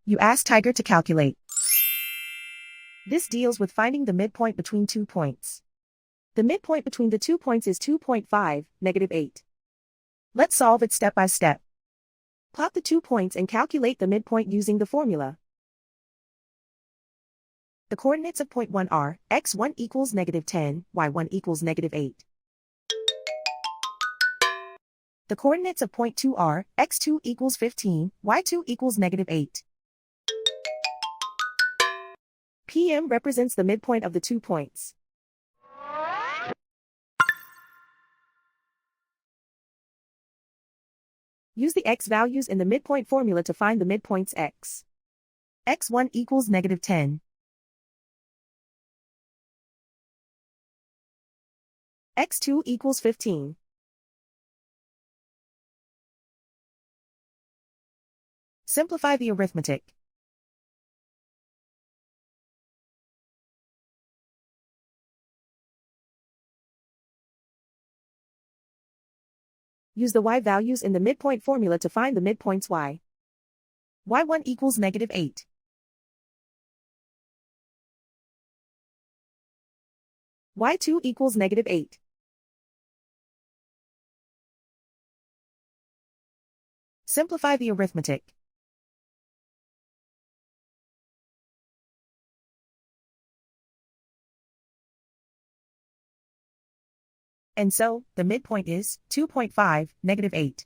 You ask Tiger to calculate. This deals with finding the midpoint between 2 points. The midpoint between the 2 points is 2.5, -8. Let's solve it step by step. Plot the 2 points and calculate the midpoint using the formula. The coordinates of point 1 are x1 equals -10, y1 equals -8. The coordinates of point 2 are x2 equals 15, y2 equals -8. PM represents the midpoint of the 2 points. Use the x values in the midpoint formula to find the midpoints x. x1 equals -10. x2 equals 15. Simplify the arithmetic. Use the y values in the midpoint formula to find the midpoints y. y1 equals -8. y2 equals -8. Simplify the arithmetic. And so, the midpoint is 2.5, -8.